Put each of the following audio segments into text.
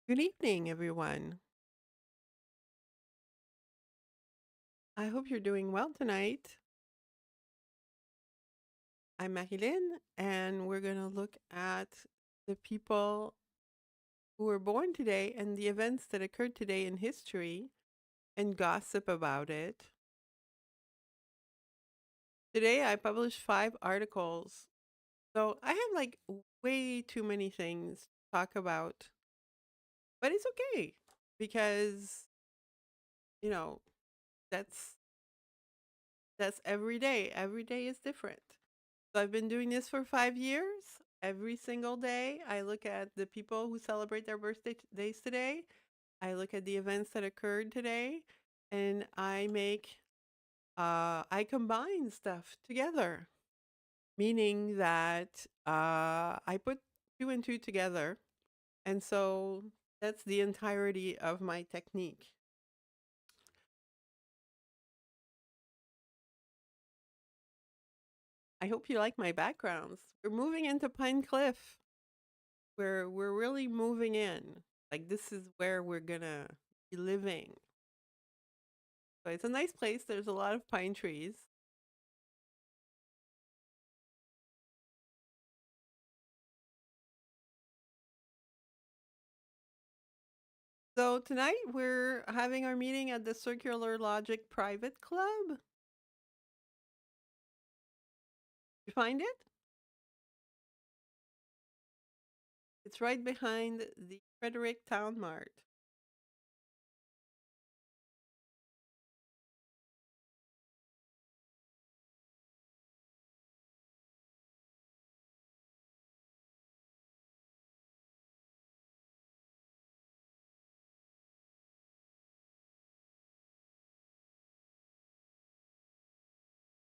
Good evening, everyone. I hope you're doing well tonight. I'm Marilyn, and we're going to look at the people who were born today and the events that occurred today in history and gossip about it. Today, I published 5 articles. So I have way too many things to talk about, but it's okay because, you know, that's that's every day. Every day is different. So I've been doing this for 5 years. Every single day, I look at the people who celebrate their days today. I look at the events that occurred today, and I combine stuff together, meaning that I put two and two together. And so that's the entirety of my technique. I hope you like my backgrounds. We're moving into Pine Cliff, where we're really moving in. Like, this is where we're gonna be living. So it's a nice place. There's a lot of pine trees. So tonight we're having our meeting at the Circular Logic Private Club. You find it? It's right behind the Frederick Town Mart.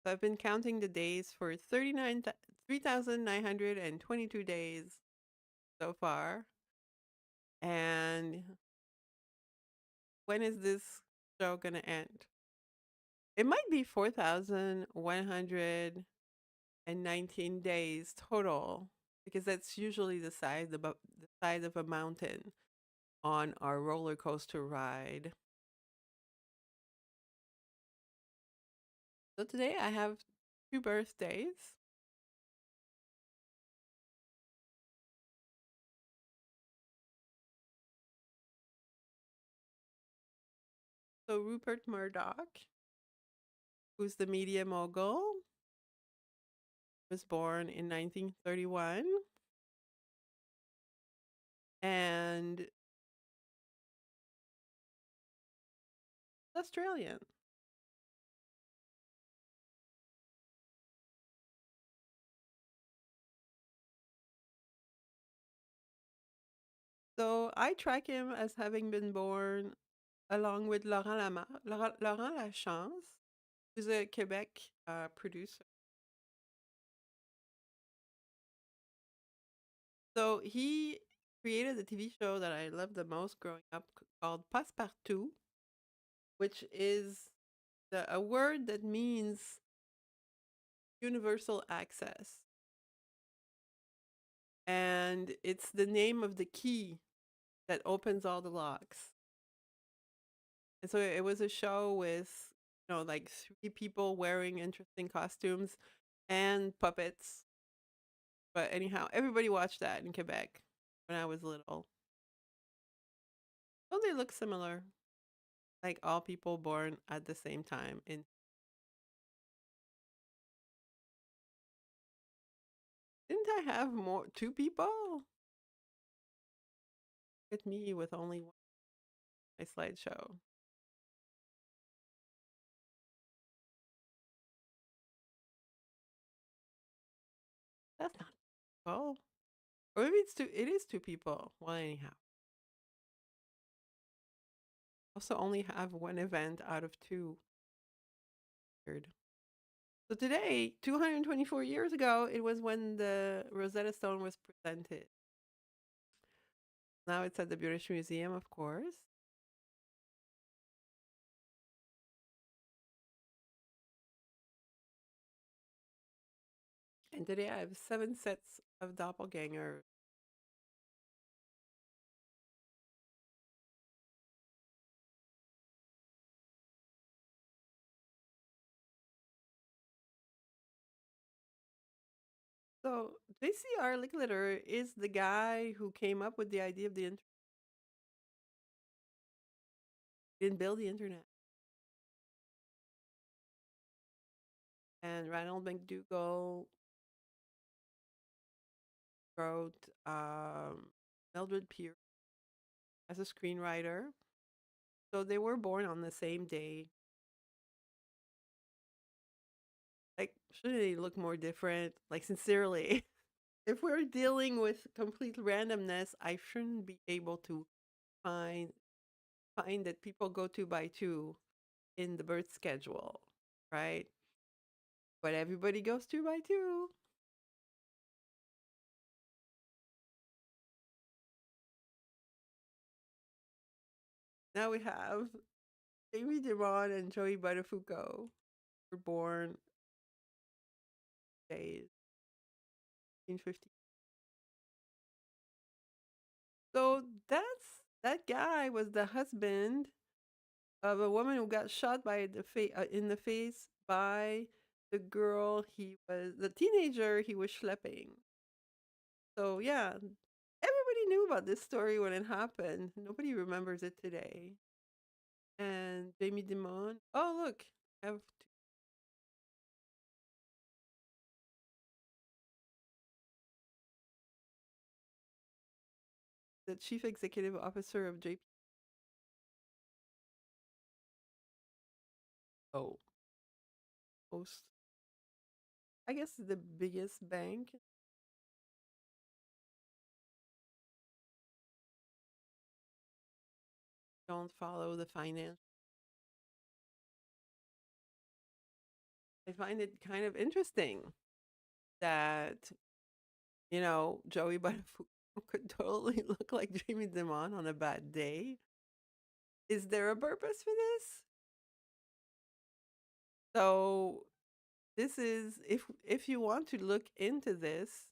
So I've been counting the days for 3,922 days so far. And when is this show going to end? It might be 4,119 days total because that's usually the size of a mountain on our roller coaster ride. So today I have two birthdays. So Rupert Murdoch, who's the media mogul, was born in 1931 and Australian. So I track him as having been born along with Laurent Lachance, who's a Quebec producer. So he created a TV show that I loved the most growing up called Passepartout, which is a word that means universal access. And it's the name of the key that opens all the locks. And so it was a show with, like 3 people wearing interesting costumes and puppets. But anyhow, everybody watched that in Quebec when I was little. Don't they look similar? Like all people born at the same time. And didn't I have more 2 people? At me with only one my slideshow. That's not well. Or maybe it is 2 people. Well, anyhow. Also only have one event out of two. Weird. So today, 224 years ago, it was when the Rosetta Stone was presented. Now it's at the British Museum, of course. And today I have 7 sets of doppelganger. So JCR Licklider is the guy who came up with the idea of the internet. Didn't build the internet. And Ronald McDougall wrote Mildred Pierce as a screenwriter. So they were born on the same day. Like, shouldn't they look more different? Like, sincerely, if we're dealing with complete randomness, I shouldn't be able to find that people go 2 by 2 in the birth schedule, right? But everybody goes 2 by 2. Now we have Amy Demond and Joey Buttafuoco were born days 1950. So that guy was the husband of a woman who got shot by in the face by the girl the teenager he was schlepping. So yeah, everybody knew about this story when it happened. Nobody remembers it today. And Jamie Dimon. Oh look, I have the chief executive officer of JP. Oh, most I guess the biggest bank. Don't follow the finance. I find it kind of interesting that Joey Buttafuoco could totally look like Jamie Dimon on a bad day. Is there a purpose for this? So this is if you want to look into this,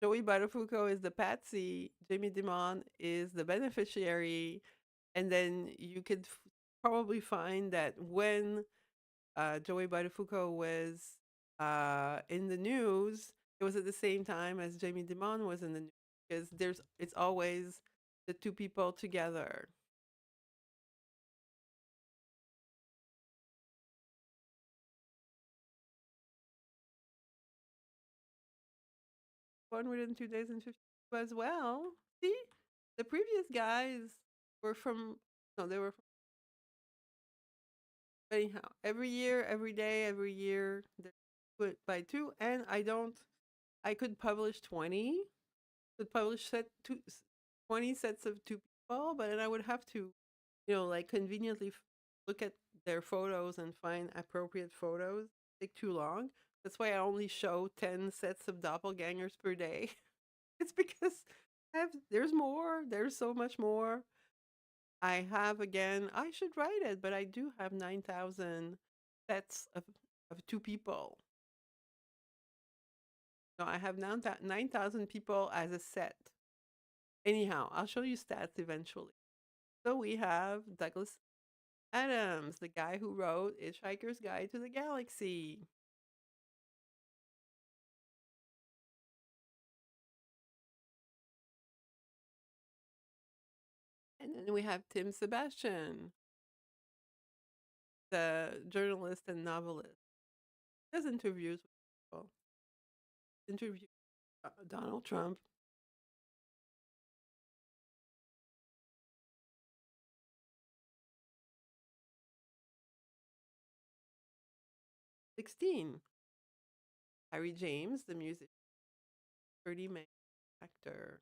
Joey Buttafuoco is the patsy, Jamie Dimon is the beneficiary, and then you could probably find that when Joey Buttafuoco was in the news, it was at the same time as Jamie Dimon was in the news because it's always the two people together. Born within 2 days and 50 as well. See, the previous guys were from no, they were from anyhow. Every year, every day, every year, they're split by two, and I could publish 20 could publish 20 sets of two people, but then I would have to, like conveniently look at their photos and find appropriate photos. Take too long. That's why I only show 10 sets of doppelgangers per day. It's because there's more. There's so much more. I have again. I should write it, but I do have 9,000 sets of two people. No, I have now 9,000 people as a set. Anyhow, I'll show you stats eventually. So we have Douglas Adams, the guy who wrote Hitchhiker's Guide to the Galaxy. And then we have Tim Sebastian, the journalist and novelist. Does interviews with people. Interview Donald Trump. 16. Harry James, the music. 30 man actor.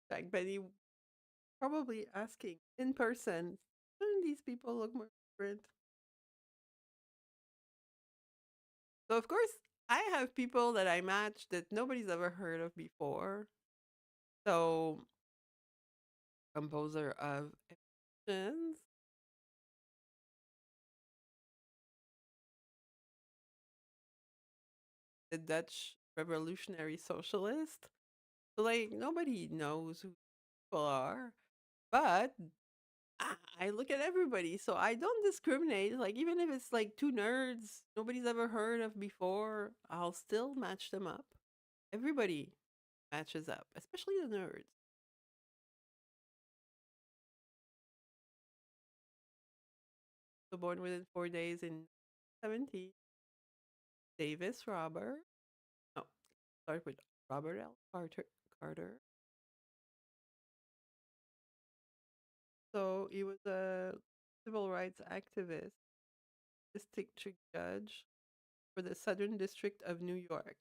Jack Benny probably asking in person, shouldn't these people look more different? So of course I have people that I match that nobody's ever heard of before. So, composer of Emotions, the Dutch revolutionary socialist. So, like, nobody knows who people are, but I look at everybody, so I don't discriminate. Like, even if it's like two nerds nobody's ever heard of before, I'll still match them up. Everybody matches up, especially the nerds. So, born within 4 days in 17, Davis Robert. No, start with Robert L. Carter. So he was a civil rights activist, district judge for the Southern District of New York.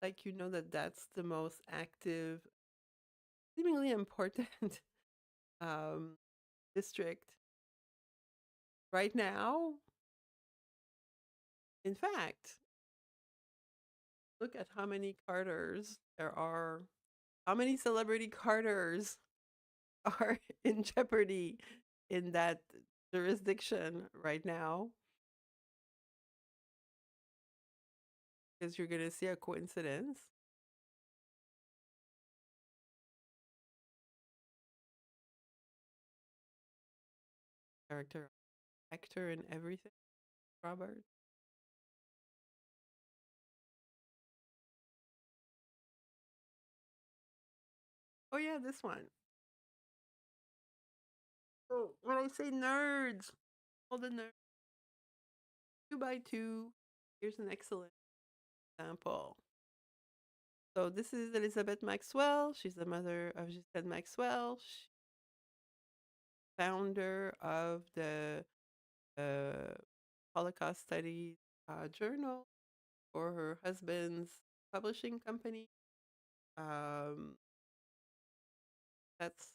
Like, you know that that's the most active, seemingly important um, district right now. In fact, look at how many Carters there are. How many celebrity Carters are in jeopardy in that jurisdiction right now? Because you're going to see a coincidence. Character, actor, and everything. Robert. Oh yeah, this one. Oh, when I say nerds, all the nerds. 2 by 2. Here's an excellent example. So this is Elizabeth Maxwell. She's the mother of Giselle Maxwell, founder of the uh, Holocaust Studies Journal for her husband's publishing company. Um, that's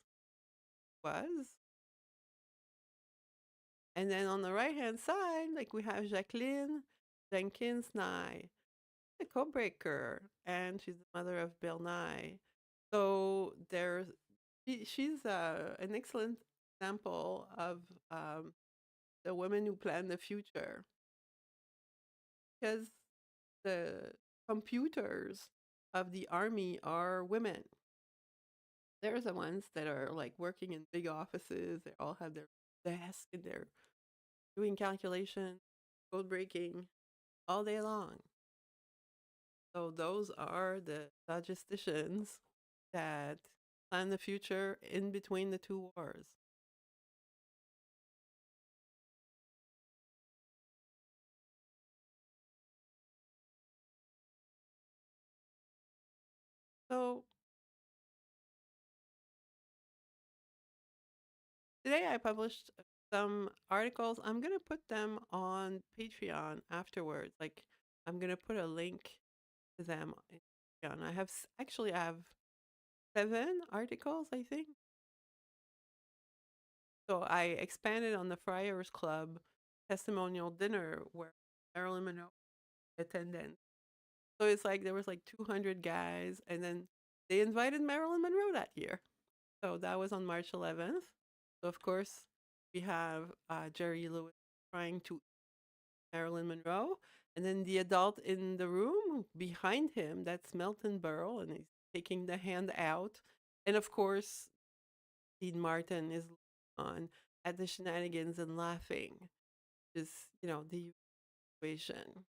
was. And then on the right hand side, like we have Jacqueline Jenkins Nye, the co-breaker, and she's the mother of Bill Nye. So she's an excellent example of um, the women who plan the future, because the computers of the army are women. They're the ones that are like working in big offices. They all have their desk and they're doing calculations, code breaking all day long. So those are the logisticians that plan the future in between the two wars. So today I published some articles. I'm going to put them on Patreon afterwards. Like, I'm going to put a link to them in Patreon. Actually, I have 7 articles, I think. So I expanded on the Friars Club testimonial dinner where Marilyn Monroe attended. So it's like there was like 200 guys, and then they invited Marilyn Monroe that year. So that was on March 11th. So of course we have Jerry Lewis trying to Marilyn Monroe, and then the adult in the room behind him, that's Milton Berle, and he's taking the hand out, and of course Dean Martin is on at the shenanigans and laughing, just the equation.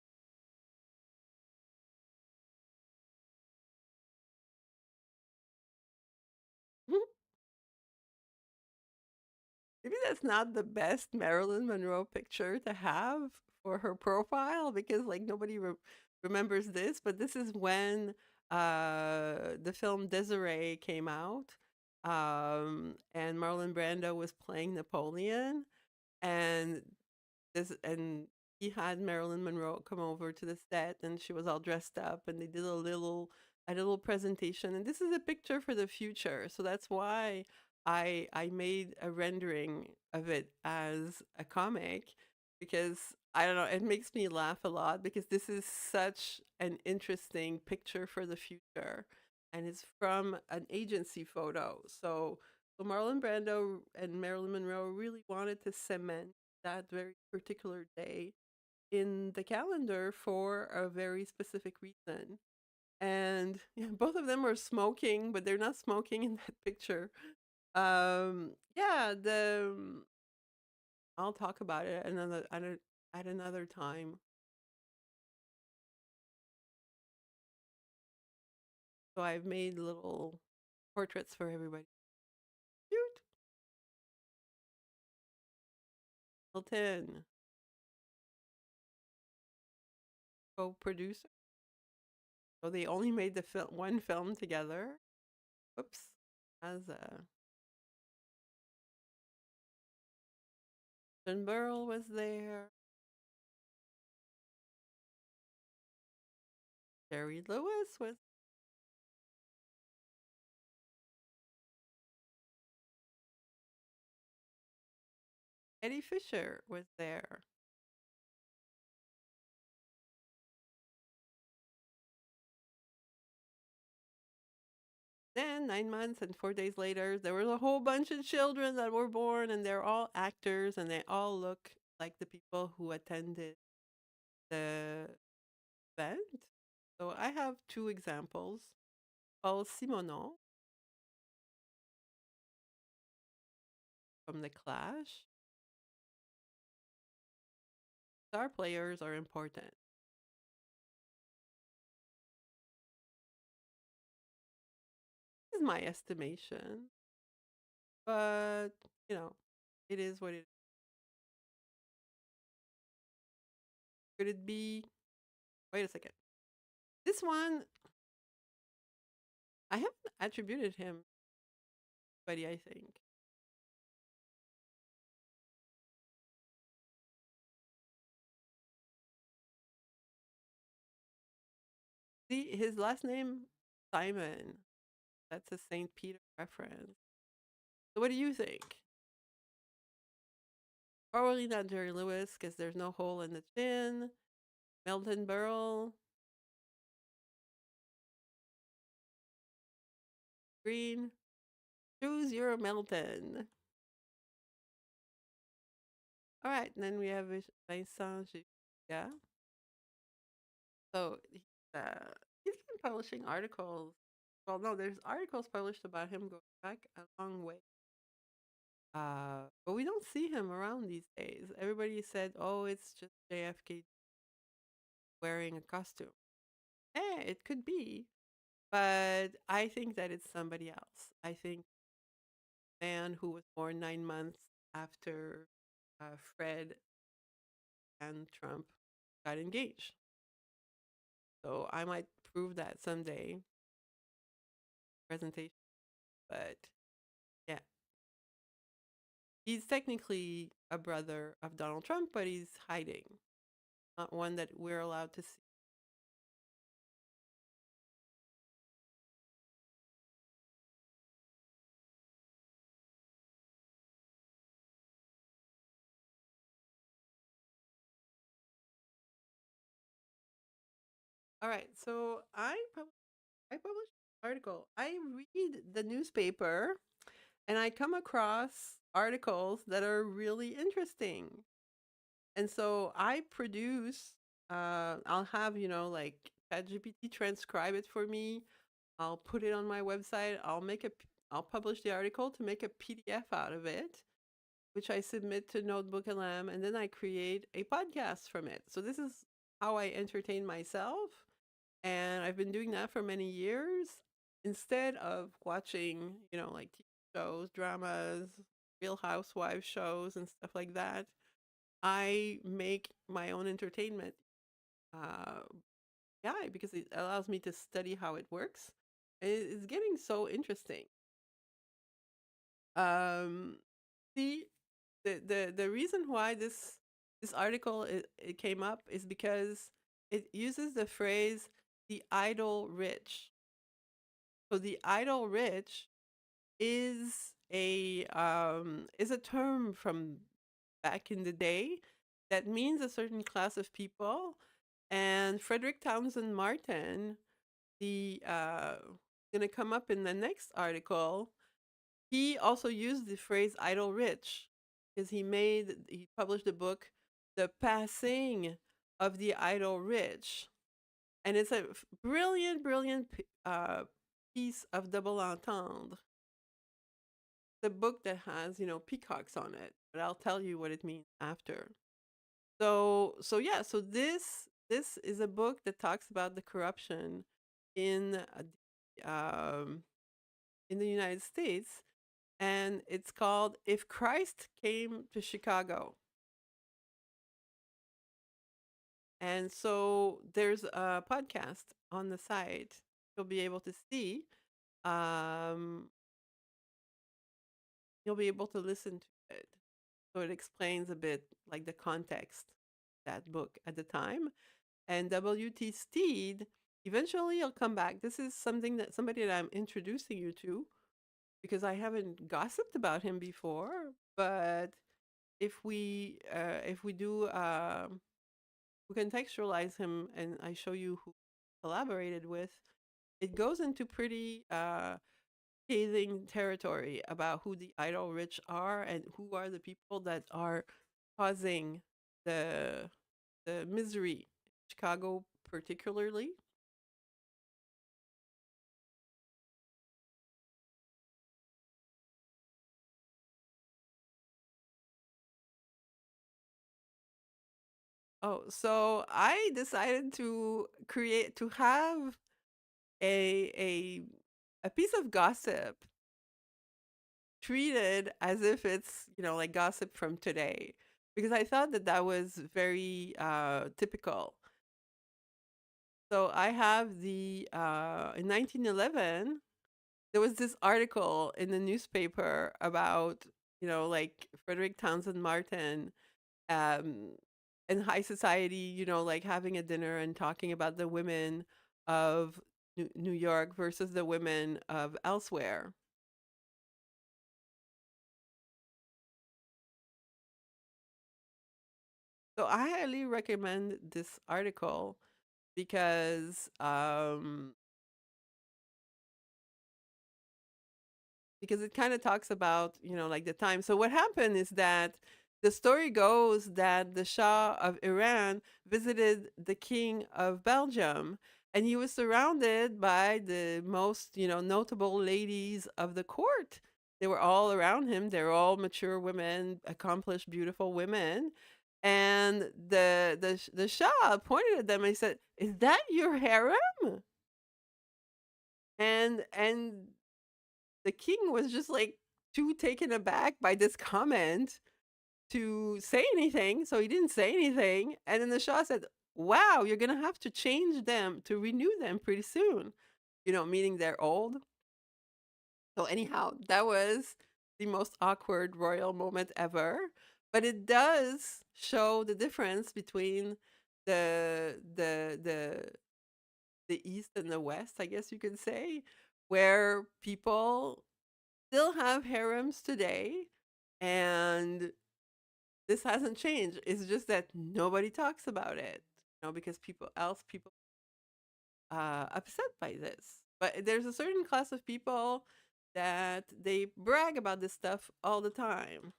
Maybe that's not the best Marilyn Monroe picture to have for her profile because like nobody remembers this, but this is when the film Desiree came out, and Marlon Brando was playing Napoleon, and and he had Marilyn Monroe come over to the set, and she was all dressed up, and they did a little presentation, and this is a picture for the future, so that's why I made a rendering of it as a comic, because I don't know, it makes me laugh a lot because this is such an interesting picture for the future. And it's from an agency photo. So Marlon Brando and Marilyn Monroe really wanted to cement that very particular day in the calendar for a very specific reason. And yeah, both of them were smoking, but they're not smoking in that picture. Yeah, I'll talk about it at another time. So I've made little portraits for everybody. Cute. Hilton, co-producer. So they only made the one film together. Whoops. As Ben Burrell was there. Jerry Lewis was. Eddie Fisher was there. Then 9 months and 4 days later, there was a whole bunch of children that were born, and they're all actors, and they all look like the people who attended the event. So I have two examples. Paul Simonon from The Clash. Star players are important. This is my estimation, but you know, it is what it is. Could it be? Wait a second. This one, I haven't attributed him, buddy. I think. See, his last name, Simon. That's a St. Peter reference. So what do you think? Probably not Jerry Lewis because there's no hole in the chin. Melton Berle, Green. Choose your Melton. All right, and then we have Vincent Yeah. So he's been publishing articles. Well, no, there's articles published about him going back a long way. But we don't see him around these days. Everybody said, "Oh, it's just JFK wearing a costume." It could be, but I think that it's somebody else. I think a man who was born 9 months after Fred and Trump got engaged. So I might prove that someday presentation. But yeah, he's technically a brother of Donald Trump, but he's hiding, not one that we're allowed to see. All right, so I published an article. I read the newspaper and I come across articles that are really interesting. And so I produce, I'll have, like ChatGPT transcribe it for me. I'll put it on my website. I'll publish the article to make a PDF out of it, which I submit to Notebook LM, and then I create a podcast from it. So this is how I entertain myself. And I've been doing that for many years instead of watching, like TV shows, dramas, Real Housewives shows, and stuff like that. I make my own entertainment. Uh, yeah, because it allows me to study how it works. It's getting so interesting. Um, the the reason why this article it came up is because it uses the phrase the idle rich. So the idle rich is a term from back in the day that means a certain class of people. And Frederick Townsend Martin, the going to come up in the next article, he also used the phrase idle rich because he published a book, The Passing of the Idle Rich. And it's a brilliant, brilliant piece of double entendre. The book that has, peacocks on it, but I'll tell you what it means after. So yeah, so this is a book that talks about the corruption in in the United States, and it's called If Christ Came to Chicago. And so there's a podcast on the site. You'll be able to see. Um, you'll be able to listen to it. So it explains a bit like the context that book at the time. And W.T. Steed, eventually he'll come back. This is somebody that I'm introducing you to because I haven't gossiped about him before. But if we do we contextualize him and I show you who collaborated with, it goes into pretty scathing territory about who the idle rich are and who are the people that are causing the misery, Chicago particularly. Oh, so I decided to have a a a piece of gossip treated as if it's, like gossip from today because I thought that that was very typical. So I have the in 1911 there was this article in the newspaper about, like Frederick Townsend Martin um in high society, like having a dinner and talking about the women of New York versus the women of elsewhere. So I highly recommend this article because because it kind of talks about, like the time. So what happened is that the story goes that the Shah of Iran visited the King of Belgium and he was surrounded by the most, notable ladies of the court. They were all around him. They're all mature women, accomplished, beautiful women. And the Shah pointed at them and he said, "Is that your harem?" And the king was just like too taken aback by this comment to say anything, so he didn't say anything. And then the Shah said, "Wow, you're gonna have to change them to renew them pretty soon." Meaning they're old. So anyhow, that was the most awkward royal moment ever. But it does show the difference between the the the the East and the West, I guess you could say, where people still have harems today, and this hasn't changed. It's just that nobody talks about it, because people upset by this. But there's a certain class of people that they brag about this stuff all the time.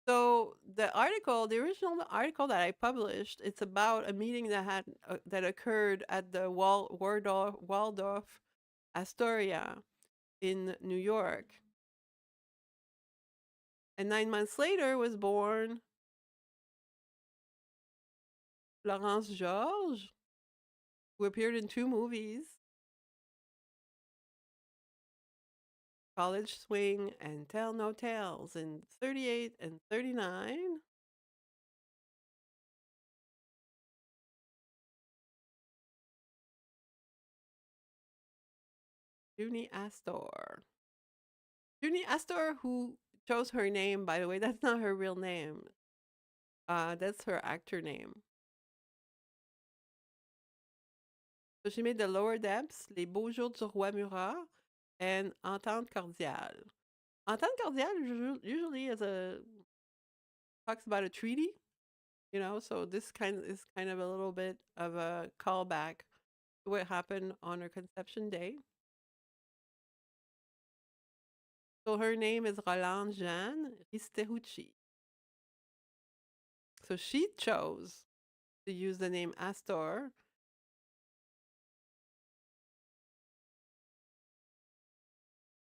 So the original article that I published, it's about a meeting that occurred at the Waldorf Astoria in New York. And 9 months later was born Florence Georges, who appeared in two movies, College Swing and Tell No Tales, in 38 and 39. Junie Astor. Junie Astor, who chose her name, by the way, that's not her real name. That's her actor name. So she made The Lower Depths, Les Beaux Jours du Roi Murat, and Entente Cordiale. Entente Cordiale usually is a talks about a treaty, so this kind is kind of a little bit of a callback to what happened on her conception day. So her name is Rolande Jeanne Risterucci. So she chose to use the name Astor.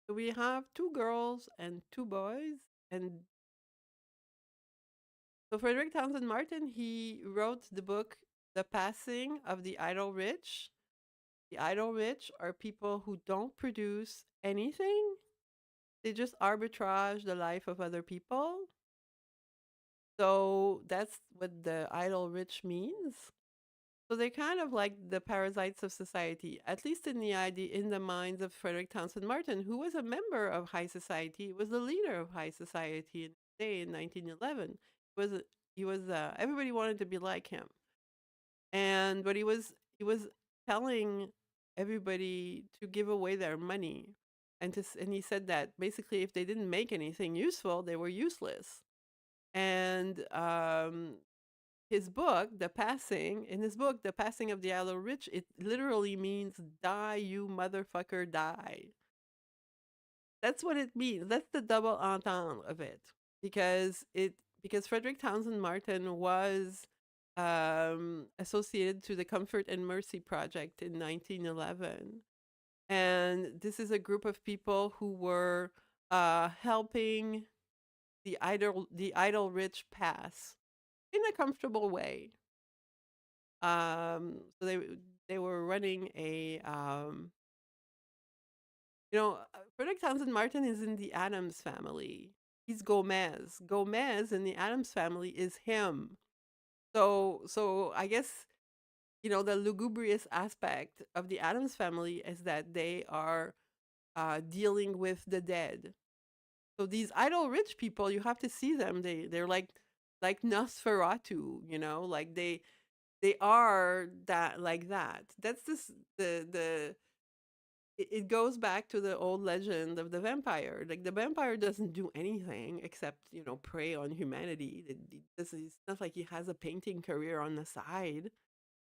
So we have two girls and two boys. And so Frederick Townsend Martin, he wrote the book The Passing of the Idle Rich. The idle rich are people who don't produce anything. They just arbitrage the life of other people. So that's what the idle rich means. So they're kind of like the parasites of society, at least in the minds of Frederick Townsend Martin, who was a member of high society. He was the leader of high society in 1911. Everybody wanted to be like him, but he was telling everybody to give away their money, and he said that basically if they didn't make anything useful, they were useless. And in his book, The Passing of the Idle Rich, it literally means die, you motherfucker, die. That's what it means. That's the double entendre of it. Because Frederick Townsend Martin was associated to the Comfort and Mercy Project in 1911. And this is a group of people who were helping the idle rich pass in a comfortable way. So they were running Frederick Townsend Martin is in the Adams family. He's Gomez. Gomez in the Adams family is him. So I guess the lugubrious aspect of the Adams family is that they are dealing with the dead. So these idle rich people, you have to see them. They're like Nosferatu, like they are that like that. That's this the it goes back to the old legend of the vampire. Like the vampire doesn't do anything except prey on humanity. It's not like he has a painting career on the side.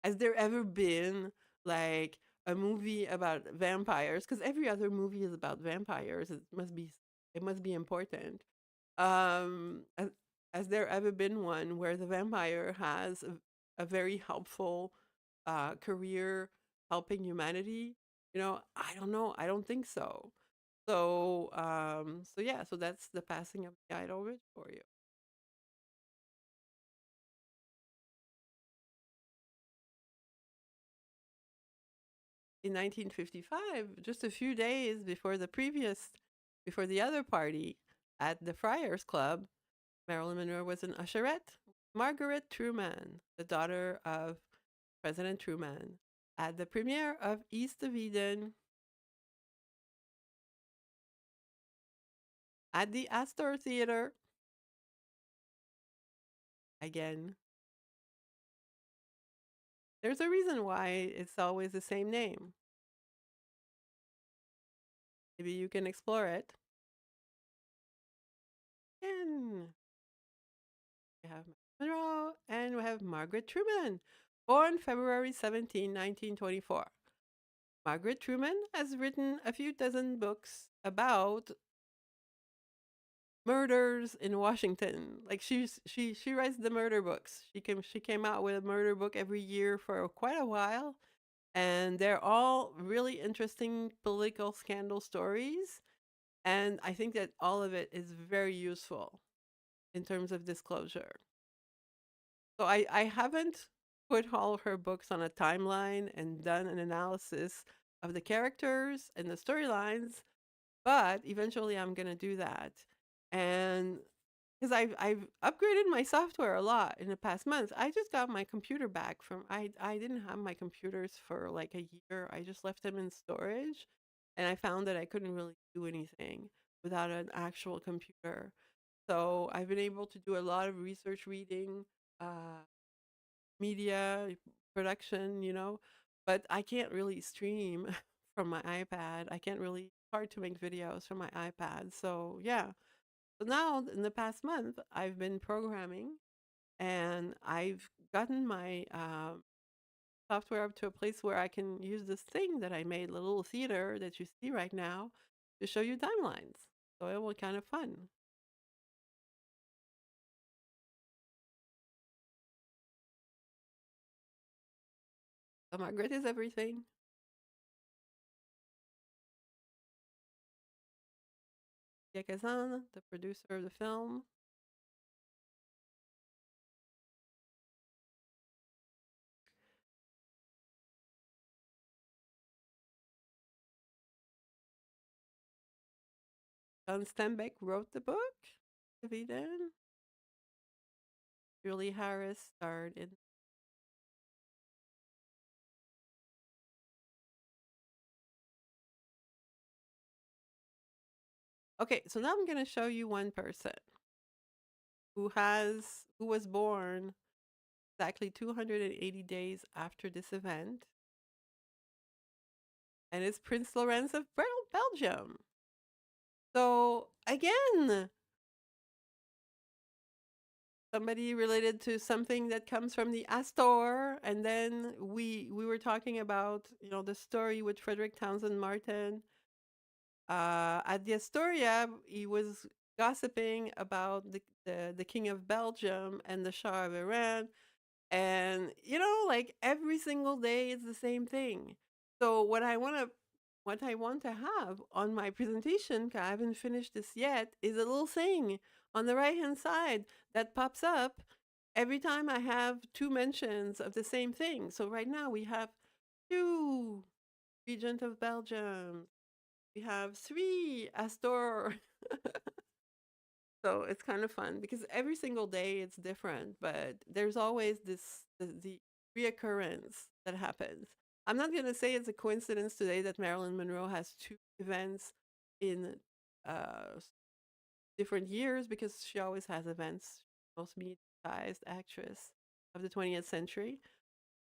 Has there ever been like a movie about vampires? Because every other movie is about vampires. It must be important. Has there ever been one where the vampire has a very helpful career helping humanity? I don't know. I don't think so. So yeah, so that's the passing of the idol rich for you. In 1955, just a few days before the other party at the Friars Club, Marilyn Monroe was an usherette. Margaret Truman, the daughter of President Truman, at the premiere of East of Eden at the Astor Theater. Again, there's a reason why it's always the same name. Maybe you can explore it. And we have Monroe and we have Margaret Truman, born February 17, 1924. Margaret Truman has written a few dozen books about murders in Washington. Like she writes the murder books. She came out with a murder book every year for quite a while, and they're all really interesting political scandal stories. And I think that all of it is very useful in terms of disclosure. So I haven't put all her books on a timeline and done an analysis of the characters and the storylines, but eventually I'm gonna do that. And because I've upgraded my software a lot in the past months. I just got my computer back from I didn't have my computers for like a year. I just left them in storage, and I found that I couldn't really do anything without an actual computer. So I've been able to do a lot of research reading, uh, media production, but I can't really stream from my iPad. I can't really hard to make videos from my iPad. So yeah, So now, in the past month, I've been programming, and I've gotten my software up to a place where I can use this thing that I made, the little theater that you see right now, to show you timelines. So it was kind of fun. So Margaret is everything. Yakazan, the producer of the film. John Steinbeck wrote the book. Eviden. Julie Harris starred in. Okay, so now I'm going to show you one person who was born exactly 280 days after this event, and it's Prince Lorenz of Belgium. So again, somebody related to something that comes from the Astor, and then we were talking about the story with Frederick Townsend Martin. At the Astoria, he was gossiping about the King of Belgium and the Shah of Iran. And like every single day it's the same thing. So what I want to have on my presentation, 'cause I haven't finished this yet, is a little thing on the right hand side that pops up every time I have two mentions of the same thing. So right now we have two Regent of Belgium. We have three Astor. So it's kind of fun because every single day it's different, but there's always the reoccurrence that happens. I'm not gonna say it's a coincidence today that Marilyn Monroe has two events in uh, different years, because she always has events. Most medium-sized actress of the 20th century.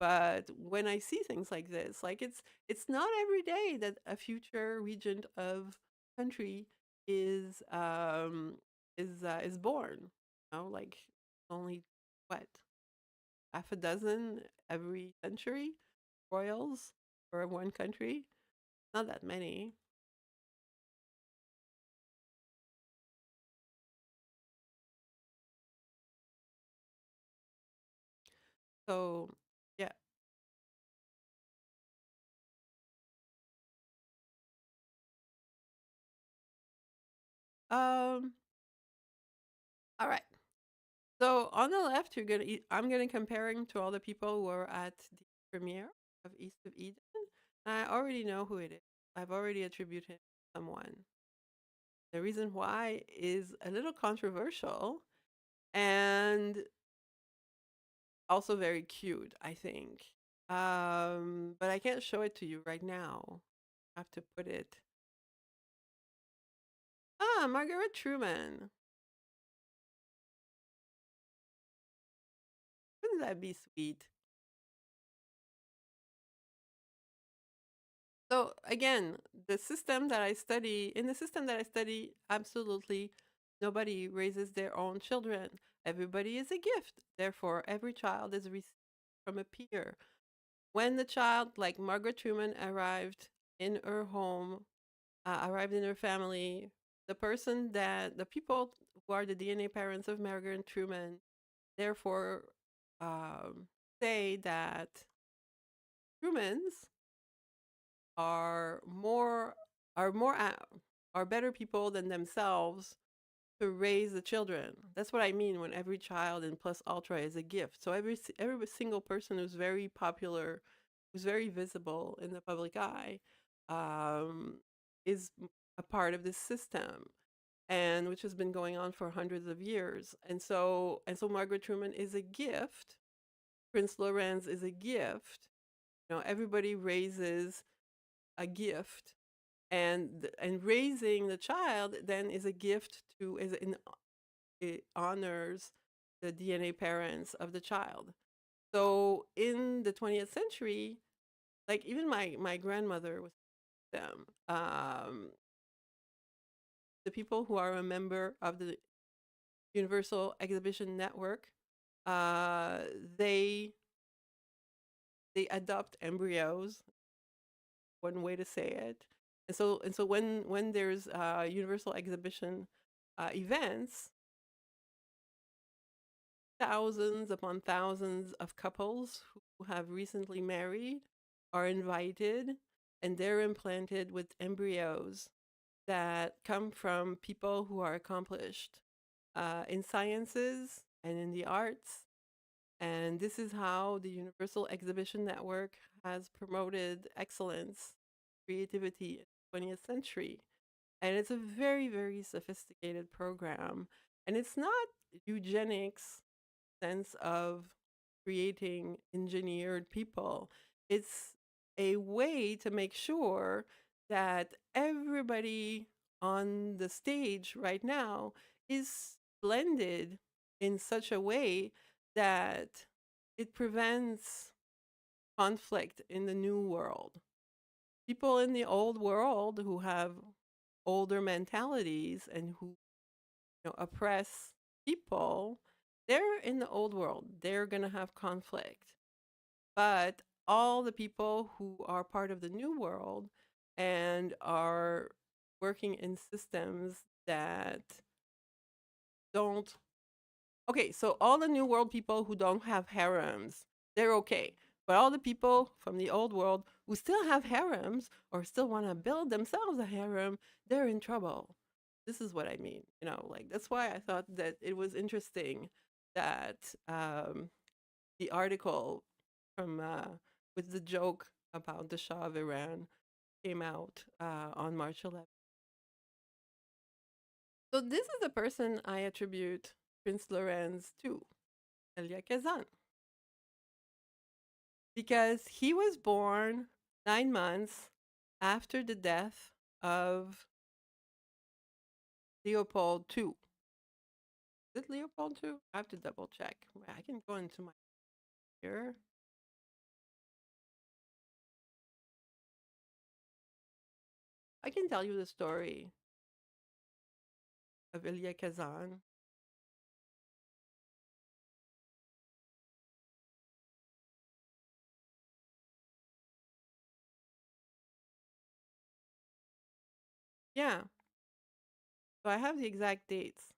But when I see things like this, like it's not every day that a future regent of country is born. Like only what, half a dozen every century royals for one country. Not that many. So yeah. Um. All right. So on the left, I'm gonna comparing to all the people who are at the premiere of East of Eden. I already know who it is. I've already attributed him to someone. The reason why is a little controversial and also very cute, I think. But I can't show it to you right now. I have to put it. Margaret Truman. Wouldn't that be sweet? So again, in the system that I study, absolutely nobody raises their own children. Everybody is a gift. Therefore, every child is received from a peer. When the child, like Margaret Truman, arrived in her family, the people who are the DNA parents of Margaret Truman, therefore, um, say that Trumans are more are more are better people than themselves to raise the children. That's what I mean when every child in Plus Ultra is a gift. So every single person who's very popular, who's very visible in the public eye, um, is a part of this system, and which has been going on for hundreds of years. And so Margaret Truman is a gift. Prince Lorenz is a gift. Everybody raises a gift, and raising the child then is a gift to is in it honors the DNA parents of the child. So in the 20th century, like even my grandmother was them. The people who are a member of the Universal Exhibition Network, uh, they they adopt embryos, one way to say it. And so when there's Universal Exhibition events, thousands upon thousands of couples who have recently married are invited, and they're implanted with embryos that come from people who are accomplished in sciences and in the arts. And this is how the Universal Exhibition Network has promoted excellence, creativity in the 20th century. And it's a very, very sophisticated program. And it's not eugenics sense of creating engineered people. It's a way to make sure that everybody on the stage right now is blended in such a way that it prevents conflict in the new world. People in the old world who have older mentalities and who oppress people, they're in the old world. They're going to have conflict. But all the people who are part of the new world and are working in systems that don't. Okay, so all the new world people who don't have harems, they're okay. But all the people from the old world who still have harems or still want to build themselves a harem, they're in trouble. This is what I mean. Like that's why I thought that it was interesting that the article from with the joke about the Shah of Iran came out on March 11th. So this is the person I attribute Prince Lorenz to, Elia Kazan, because he was born 9 months after the death of Leopold II. Is it Leopold II? I have to double check. I can go into my here. I can tell you the story of Elia Kazan. Yeah, so I have the exact dates.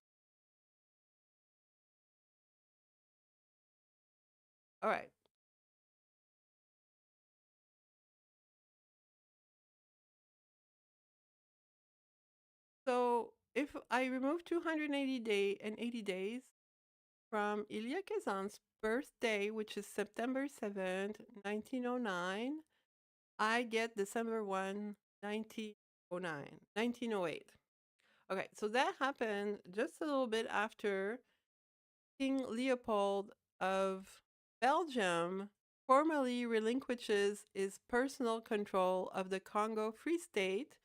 All right. So if I remove 280 days from Elia Kazan's birthday, which is September 7th, 1909, I get December 1, 1909, 1908. Okay, so that happened just a little bit after King Leopold of Belgium formally relinquishes his personal control of the Congo Free State,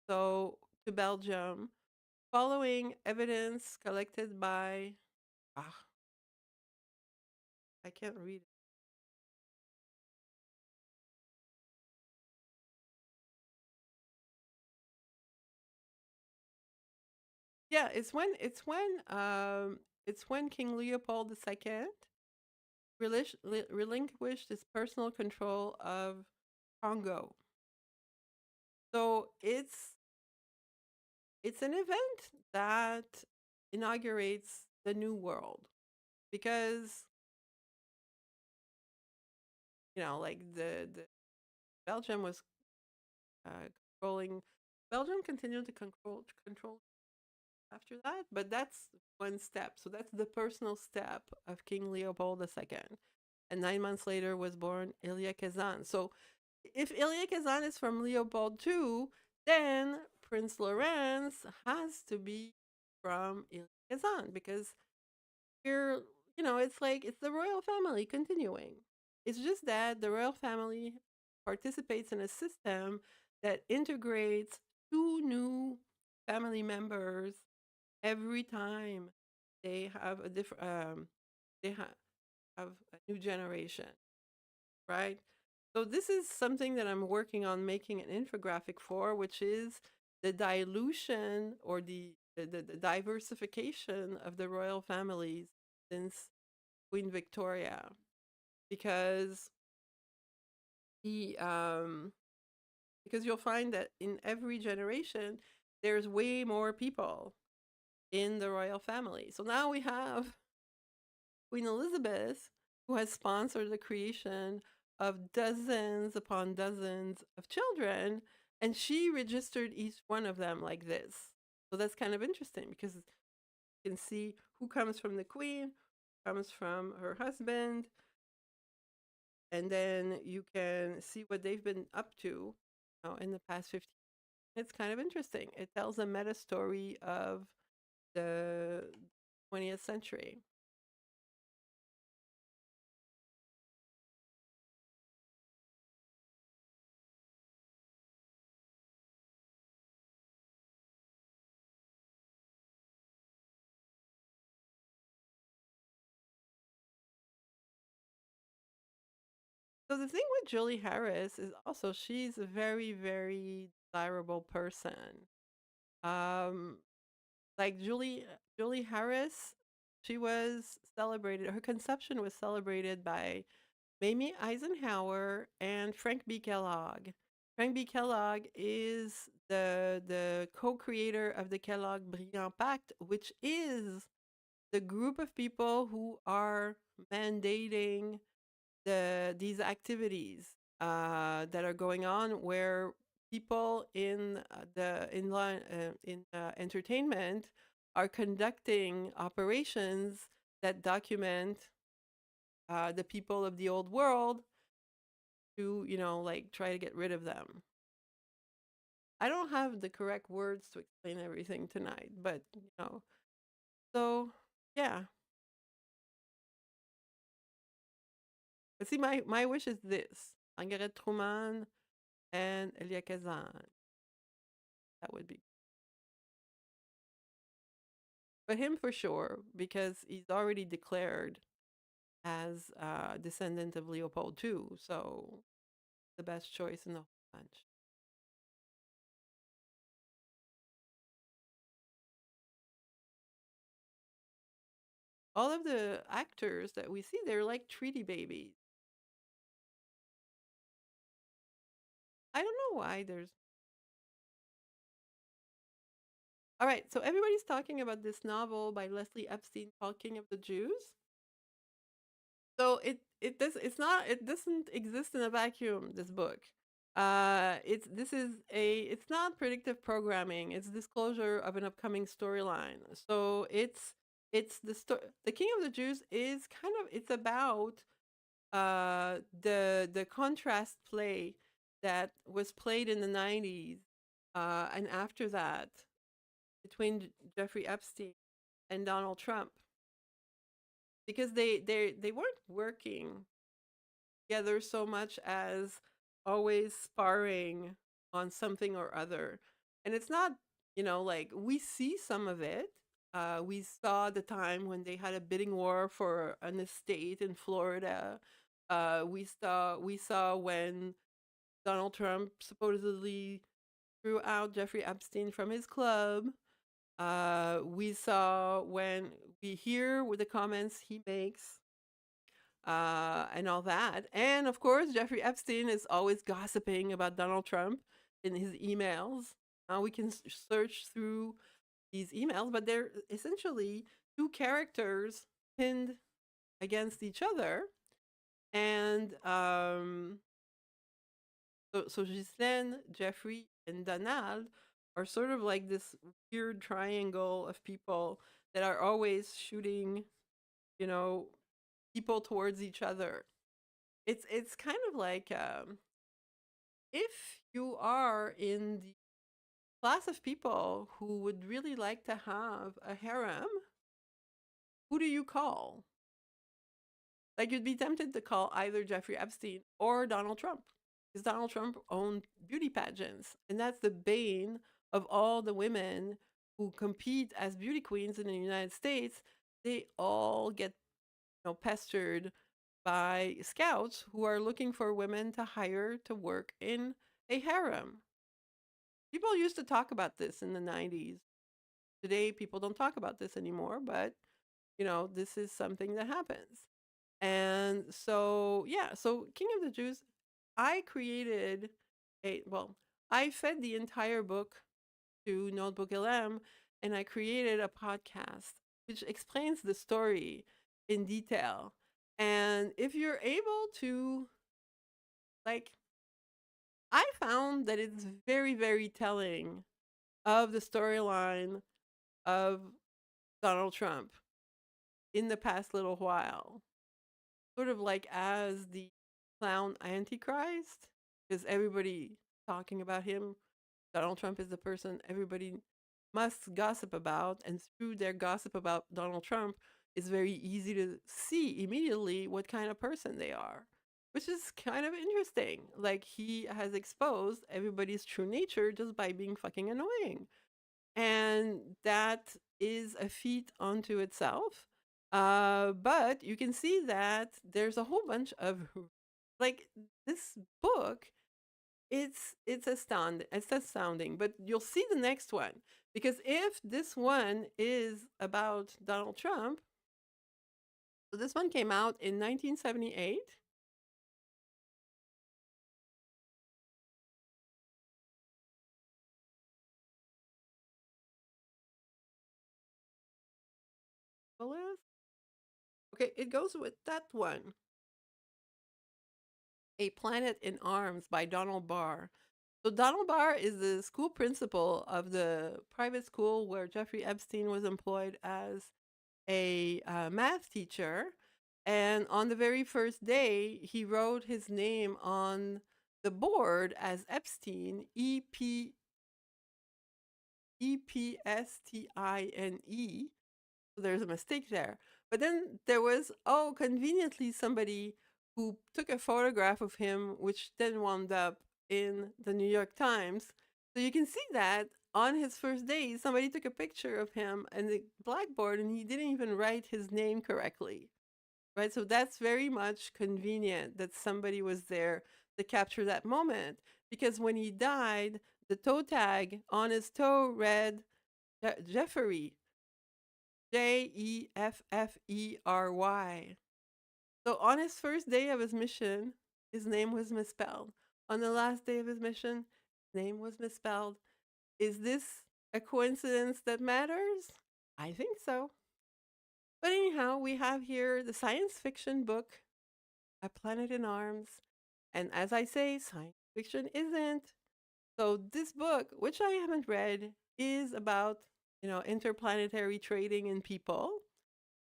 so to Belgium, following evidence collected by ah, I can't read it. Yeah, it's when King Leopold II relinquished his personal control of Congo. So it's an event that inaugurates the new world because like the Belgium was controlling. Belgium continued to control after that, but that's one step. So that's the personal step of King Leopold II. And 9 months later was born Elia Kazan. So if Elia Kazan is from Leopold II, then Prince Lorenz has to be from Elia Kazan because here, it's like it's the royal family continuing. It's just that the royal family participates in a system that integrates two new family members every time they have a different they have a new generation, right? So this is something that I'm working on making an infographic for, which is the dilution or the the diversification of the royal families since Queen Victoria, because he because you'll find that in every generation there's way more people in the royal family. So now we have Queen Elizabeth, who has sponsored the creation of dozens upon dozens of children, and she registered each one of them like this. So that's kind of interesting because you can see who comes from the queen, who comes from her husband, and then you can see what they've been up to, in the past 50. It's kind of interesting. It tells a meta story of the 20th century. So the thing with Julie Harris is also she's a very, very desirable person. Um, like Julie Harris, she was celebrated. Her conception was celebrated by Mamie Eisenhower and Frank B. Kellogg. Frank B. Kellogg is the co-creator of the Kellogg Brilliant Pact, which is the group of people who are mandating these activities that are going on, where people in the in line in entertainment are conducting operations that document the people of the old world to, like, try to get rid of them. I don't have the correct words to explain everything tonight, but so yeah. But see, my wish is this: Margaret Truman and Elia Kazan. That would be, but him for sure, because he's already declared as a descendant of Leopold too. So the best choice in the whole bunch. All of the actors that we see, they're like treaty babies. I don't know why there's. All right, so everybody's talking about this novel by Leslie Epstein called King of the Jews. So it doesn't exist in a vacuum, this book. It's not predictive programming, it's disclosure of an upcoming storyline. So the King of the Jews is kind of, it's about the contrast play that was played in the 90s, and after that, between Jeffrey Epstein and Donald Trump, because they weren't working together so much as always sparring on something or other. And it's not, like, we see some of it. We saw the time when they had a bidding war for an estate in Florida. We saw when Donald Trump supposedly threw out Jeffrey Epstein from his club. We saw when we hear with the comments he makes, and all that. And of course, Jeffrey Epstein is always gossiping about Donald Trump in his emails. We can search through these emails, but they're essentially two characters pinned against each other. And so Ghislaine, Jeffrey, and Donald are sort of like this weird triangle of people that are always shooting, you know, people towards each other. It's kind of like, if you are in the class of people who would really like to have a harem, who do you call? Like, you'd be tempted to call either Jeffrey Epstein or Donald Trump, because Donald Trump owned beauty pageants, and that's the bane of all the women who compete as beauty queens in the United States. They all get, pestered by scouts who are looking for women to hire to work in a harem. People used to talk about this in the 90s. Today, people don't talk about this anymore, but this is something that happens. And so, yeah, so King of the Jews, I created well, I fed the entire book to Notebook LM, and I created a podcast which explains the story in detail. And if you're able to, like, I found that it's very, very telling of the storyline of Donald Trump in the past little while. Sort of like as the clown antichrist, because everybody talking about him. Donald Trump is the person everybody must gossip about, and through their gossip about Donald Trump, it's very easy to see immediately what kind of person they are, which is kind of interesting. Like, he has exposed everybody's true nature just by being fucking annoying. And that is a feat unto itself. But you can see that there's a whole bunch of, like, this book, it's astounding, but you'll see the next one, because if this one is about Donald Trump, so this one came out in 1978. Okay, it goes with that one, A Planet in Arms by Donald Barr. So Donald Barr is the school principal of the private school where Jeffrey Epstein was employed as a math teacher. And on the very first day, he wrote his name on the board as Epstein, Epstine. So there's a mistake there. But then there was, conveniently, somebody who took a photograph of him, which then wound up in the New York Times. So you can see that on his first day, somebody took a picture of him and the blackboard, and he didn't even write his name correctly. Right? So that's very much convenient that somebody was there to capture that moment. Because when he died, the toe tag on his toe read Jeffrey, Jeffery. So on his first day of his mission, his name was misspelled. On the last day of his mission, his name was misspelled. Is this a coincidence that matters? I think so. But anyhow, we have here the science fiction book, A Planet in Arms. And as I say, science fiction isn't. So this book, which I haven't read, is about, interplanetary trading in people.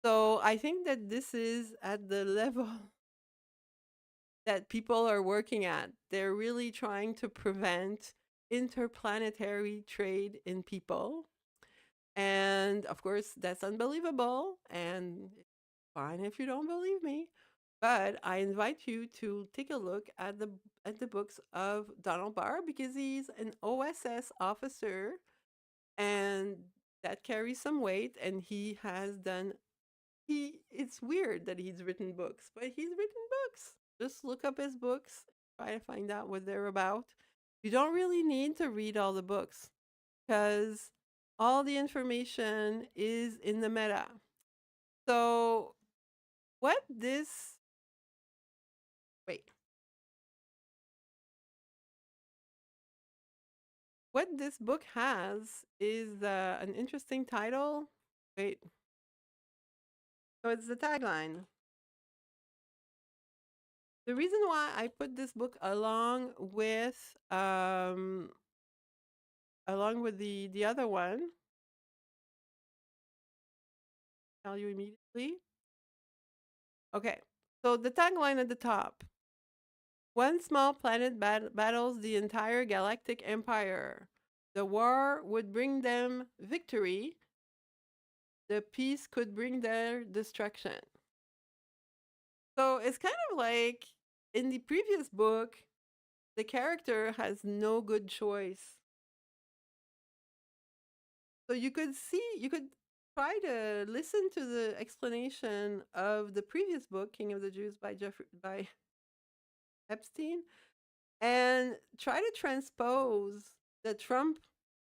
So I think that this is at the level that people are working at. They're really trying to prevent interplanetary trade in people. And of course, that's unbelievable. And it's fine if you don't believe me. But I invite you to take a look at the books of Donald Barr, because he's an OSS officer, and that carries some weight. And he has done he it's weird that he's written books, but he's written books. Just look up his books, try to find out what they're about. You don't really need to read all the books, because all the information is in the meta. So what this wait what this book has is an interesting title. Wait, so it's the tagline. The reason why I put this book along with the other one, tell you immediately. Okay, so the tagline at the top: one small planet battles the entire galactic empire. The war would bring them victory. The peace could bring their destruction. So it's kind of like in the previous book, the character has no good choice. So you could try to listen to the explanation of the previous book, King of the Jews by Epstein, and try to transpose the Trump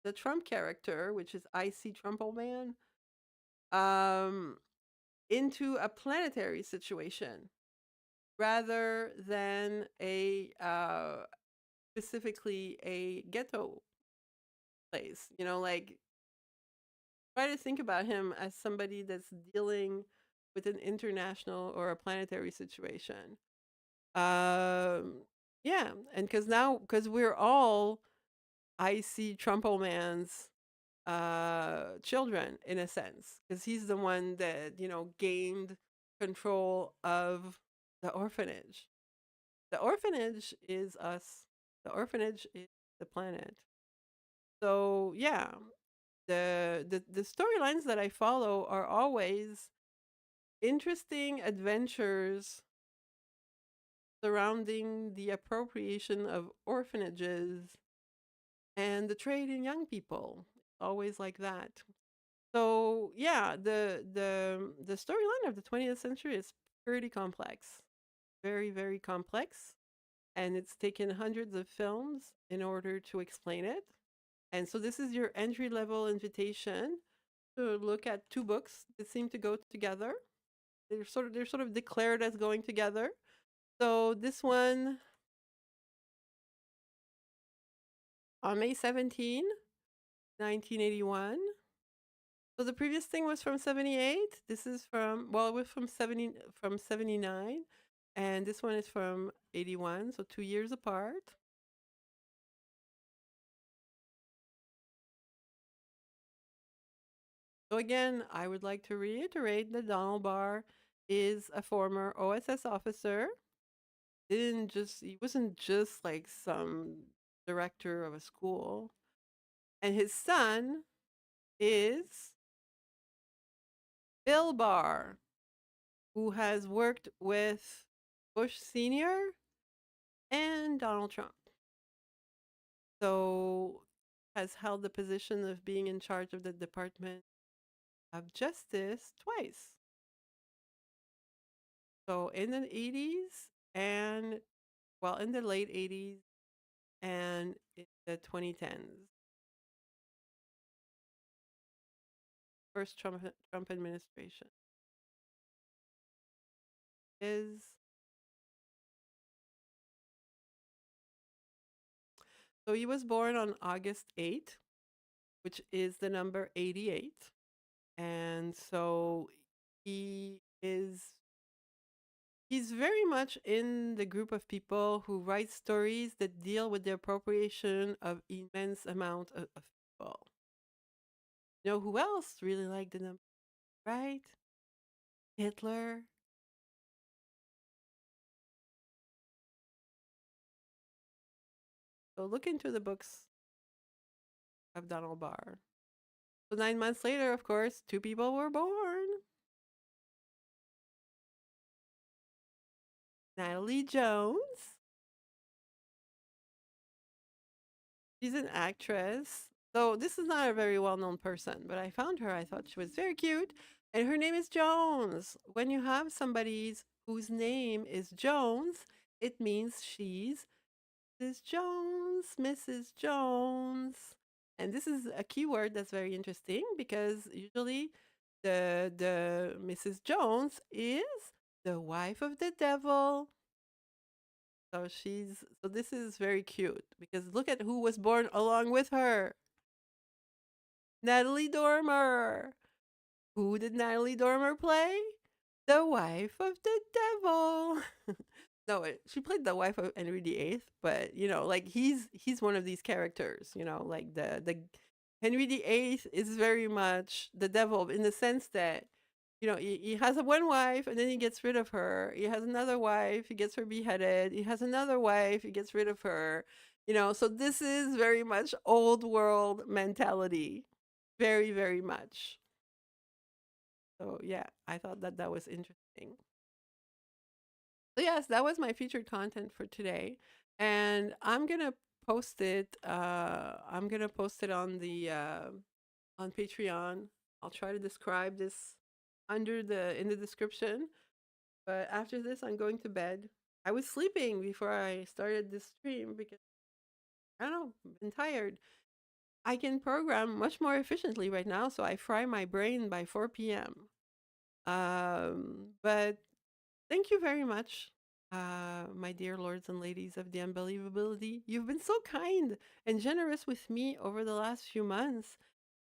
the Trump character, which is Icy Trumpleman, um, into a planetary situation rather than a specifically a ghetto place. You know, like try to think about him as somebody that's dealing with an international or a planetary situation. Um, yeah, and because we're all Icy Trumpleman's children in a sense, because he's the one that gained control of the orphanage. The orphanage is us. The orphanage is the planet. So yeah, the storylines that I follow are always interesting adventures surrounding the appropriation of orphanages and the trade in young people. Always like that. So yeah, the storyline of the 20th century is pretty complex, very very complex, and it's taken hundreds of films in order to explain it. And so this is your entry level invitation to look at two books that seem to go together. They're sort of declared as going together. So this one on May 17, 1981. So the previous thing was from 78. This is it was from 79, and this one is from 81, so 2 years apart. So again, I would like to reiterate that Donald Barr is a former OSS officer. He wasn't just like some director of a school. And his son is Bill Barr, who has worked with Bush Sr. and Donald Trump. So has held the position of being in charge of the Department of Justice twice. So in the 80s and in the late 80s and in the 2010s. First Trump administration is so he was born on August 8th, which is the number 88. And so he is he's very much in the group of people who write stories that deal with the appropriation of immense amount of people. You know who else really liked the number, right? Hitler. So look into the books of Donald Barr. So 9 months later, of course, two people were born. Natalie Jones. She's an actress. So this is not a very well-known person, but I found her. I thought she was very cute. And her name is Jones. When you have somebody whose name is Jones, it means she's Mrs. Jones, Mrs. Jones. And this is a keyword that's very interesting because usually the Mrs. Jones is the wife of the devil. So this is very cute because look at who was born along with her. Natalie Dormer. Who did Natalie Dormer play? The wife of the devil. No, she played the wife of Henry VIII, but like he's one of these characters, like the Henry VIII is very much the devil in the sense that he has one wife and then he gets rid of her. He has another wife, he gets her beheaded. He has another wife, he gets rid of her. So this is very much old world mentality, very very much. So yeah, I thought that was interesting. So yes, that was my featured content for today, and I'm gonna post it. I'm gonna post it on Patreon. I'll try to describe this in the description. But after this, I'm going to bed. I was sleeping before I started this stream because I don't know, I've been tired. I can program much more efficiently right now, so I fry my brain by 4 p.m. But thank you very much, my dear lords and ladies of the unbelievability. You've been so kind and generous with me over the last few months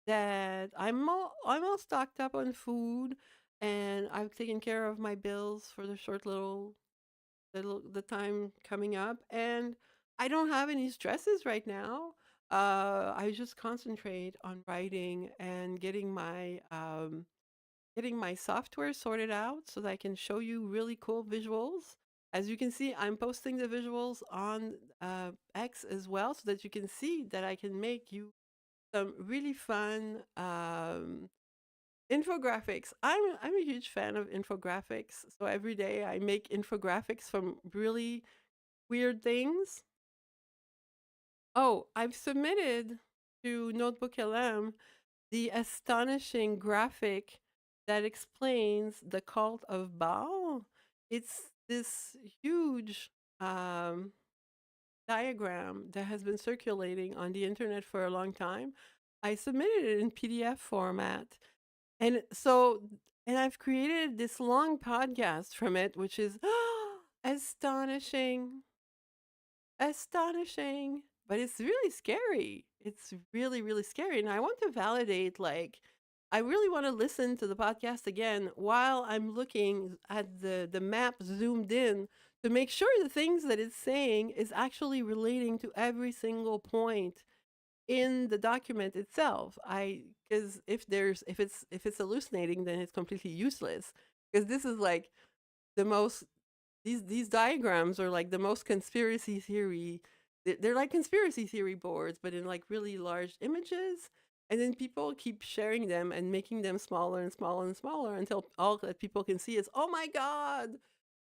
that I'm all stocked up on food, and I've taken care of my bills for the short the time coming up, and I don't have any stresses right now. I just concentrate on writing and getting my software sorted out so that I can show you really cool visuals. As you can see, I'm posting the visuals on X as well so that you can see that I can make you some really fun infographics. I'm a huge fan of infographics. So every day I make infographics from really weird things. Oh, I've submitted to Notebook LM the astonishing graphic that explains the cult of Baal. It's this huge um, diagram that has been circulating on the internet for a long time. I submitted it in PDF format. And so, and I've created this long podcast from it, which is astonishing. Astonishing, but it's really scary. It's really, really scary. And I want to validate, like, I really want to listen to the podcast again while I'm looking at the map zoomed in to make sure the things that it's saying is actually relating to every single point in the document itself. Because if it's hallucinating, then it's completely useless. Because this is like the most these diagrams are like the most conspiracy theory. They're like conspiracy theory boards, but in like really large images. And then people keep sharing them and making them smaller and smaller and smaller until all that people can see is, oh my God,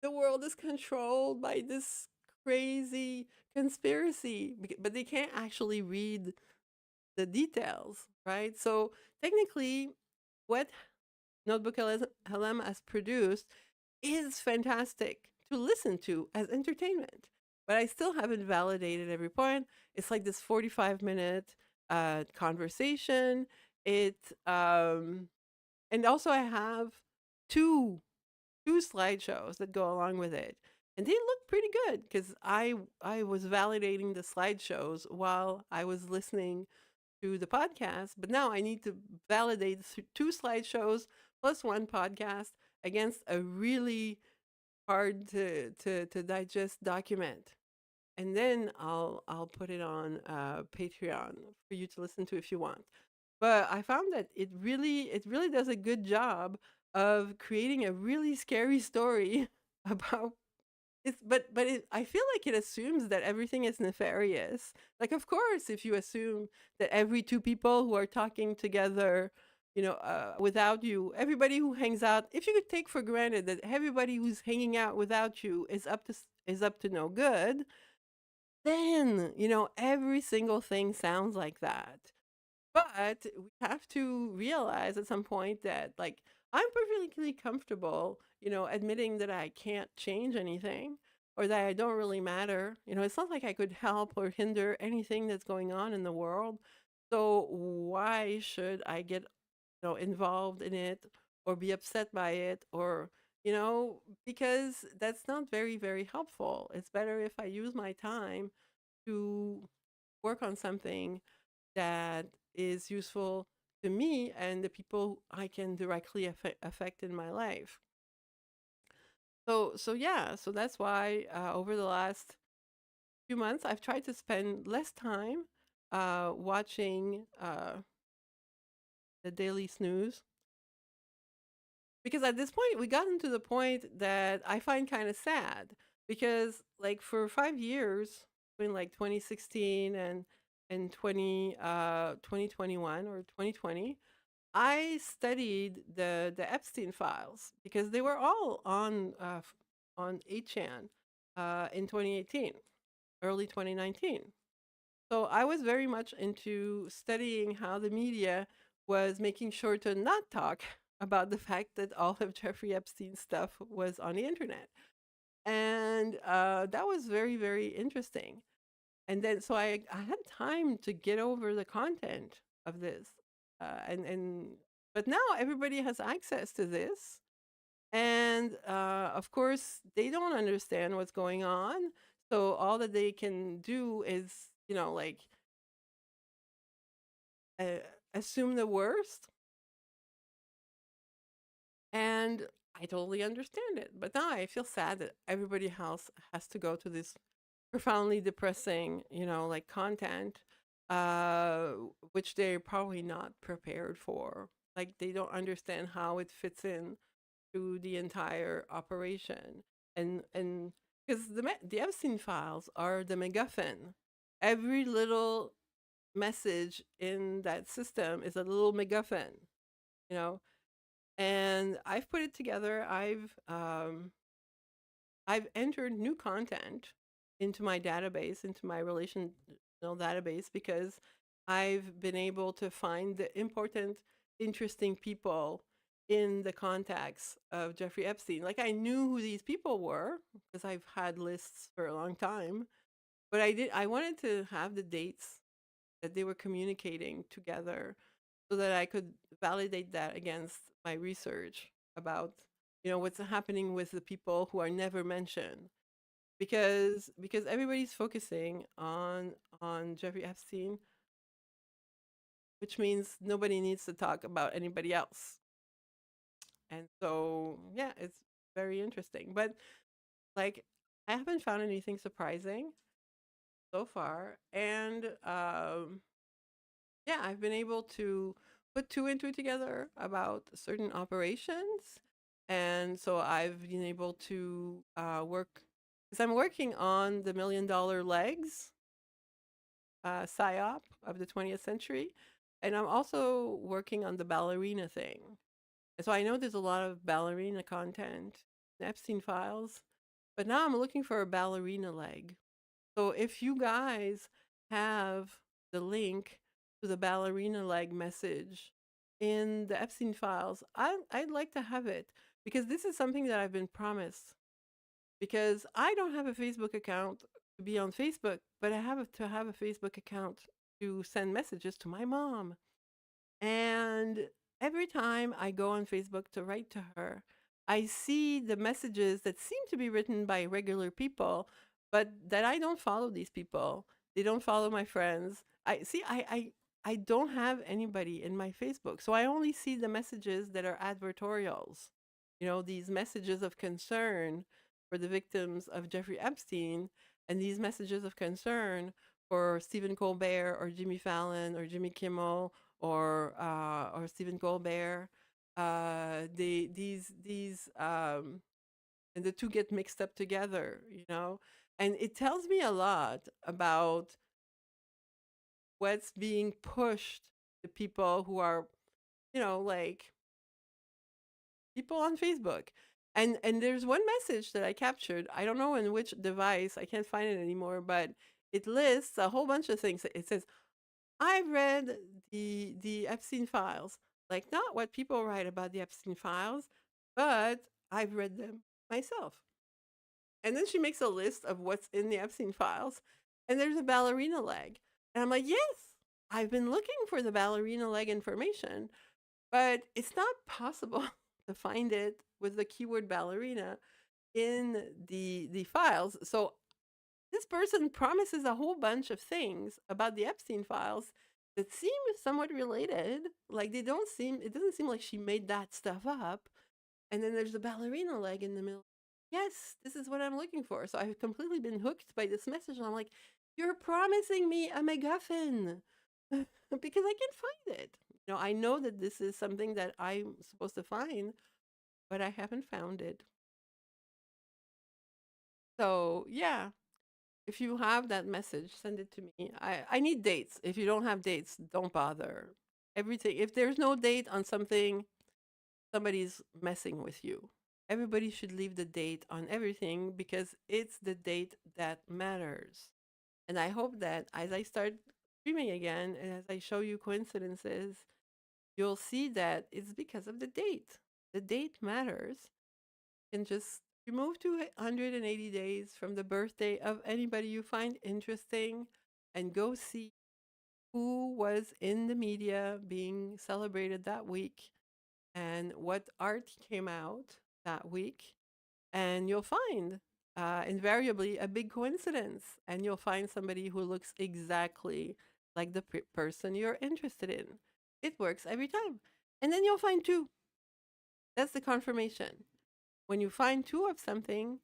the world is controlled by this crazy conspiracy. But they can't actually read the details, right? So technically, what Notebook LM has produced is fantastic to listen to as entertainment. But I still haven't validated every point. It's like this 45-minute conversation. It and also I have two slideshows that go along with it. And they look pretty good because I was validating the slideshows while I was listening to the podcast, but now I need to validate two slideshows plus one podcast against a really hard to digest document. And then I'll put it on Patreon for you to listen to if you want. But I found that it really does a good job of creating a really scary story about I feel like it assumes that everything is nefarious. Like, of course, if you assume that every two people who are talking together, without you, everybody who hangs out, if you could take for granted that everybody who's hanging out without you is up to no good, then every single thing sounds like that. But we have to realize at some point that, like, I'm perfectly comfortable, admitting that I can't change anything or that I don't really matter. It's not like I could help or hinder anything that's going on in the world. So why should I get, involved in it or be upset by it or, because that's not very, very helpful. It's better if I use my time to work on something that is useful to me and the people I can directly affect in my life. So yeah, so that's why over the last few months I've tried to spend less time watching the daily snooze, because at this point we gotten to the point that I find kind of sad, because like for 5 years between like 2016 and 2021 or 2020, I studied the Epstein files because they were all on 8chan in 2018, early 2019. So I was very much into studying how the media was making sure to not talk about the fact that all of Jeffrey Epstein's stuff was on the internet. And that was very, very interesting. And then so I had time to get over the content of this, and but now everybody has access to this, and of course they don't understand what's going on, so all that they can do is, like, uh, assume the worst. And I totally understand it, but now I feel sad that everybody else has to go to this profoundly depressing, like, content, uh, which they're probably not prepared for. Like, they don't understand how it fits in to the entire operation, and because the Epstein files are the MacGuffin. Every little message in that system is a little MacGuffin, you know. And I've put it together. I've entered new content into my database, into my relational database, because I've been able to find the important, interesting people in the contacts of Jeffrey Epstein. Like, I knew who these people were because I've had lists for a long time, but I wanted to have the dates that they were communicating together so that I could validate that against my research about, what's happening with the people who are never mentioned, because everybody's focusing on Jeffrey Epstein, which means nobody needs to talk about anybody else. And so, yeah, it's very interesting. But, like, I haven't found anything surprising so far, and yeah, I've been able to put two and two together about certain operations. And so I've been able to work, because I'm working on the $1 million legs psyop of the 20th century. And I'm also working on the ballerina thing. And so I know there's a lot of ballerina content in Epstein files, but now I'm looking for a ballerina leg. So if you guys have the link to the ballerina leg message in the Epstein files, I'd like to have it, because this is something that I've been promised. Because I don't have a Facebook account to be on Facebook, but I have to have a Facebook account to send messages to my mom. And every time I go on Facebook to write to her, I see the messages that seem to be written by regular people, but that I don't follow these people. They don't follow my friends. I see I don't have anybody in my Facebook. So I only see the messages that are advertorials. These messages of concern for the victims of Jeffrey Epstein, and these messages of concern for Stephen Colbert or Jimmy Fallon or Jimmy Kimmel or Stephen Colbert. These and the two get mixed up together. And it tells me a lot about what's being pushed to people who are, like, people on Facebook. And there's one message that I captured. I don't know in which device. I can't find it anymore, but it lists a whole bunch of things. It says, I've read the Epstein files, like, not what people write about the Epstein files, but I've read them myself. And then she makes a list of what's in the Epstein files, and there's a ballerina leg. And I'm like, yes, I've been looking for the ballerina leg information, but it's not possible to find it with the keyword ballerina in the files. So this person promises a whole bunch of things about the Epstein files that seem somewhat related. Like, it doesn't seem like she made that stuff up. And then there's the ballerina leg in the middle. Yes, this is what I'm looking for. So I've completely been hooked by this message. And I'm like, you're promising me a MacGuffin because I can find it. I know that this is something that I'm supposed to find, but I haven't found it. So, yeah, if you have that message, send it to me. I need dates. If you don't have dates, don't bother. Everything. If there's no date on something, somebody's messing with you. Everybody should leave the date on everything because it's the date that matters. And I hope that as I start streaming again and as I show you coincidences, you'll see that it's because of the date. The date matters. You can just You move to 180 days from the birthday of anybody you find interesting and go see who was in the media being celebrated that week and what art came out that week. And you'll find invariably a big coincidence. And you'll find somebody who looks exactly like the person you're interested in. It works every time. And then you'll find two. That's the confirmation. When you find two of something,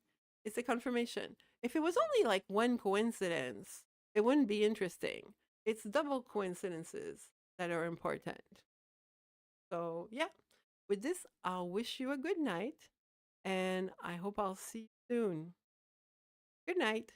it's a confirmation. If it was only like one coincidence, it wouldn't be interesting. It's double coincidences that are important. So, yeah, with this, I'll wish you a good night and I hope I'll see you soon. Good night.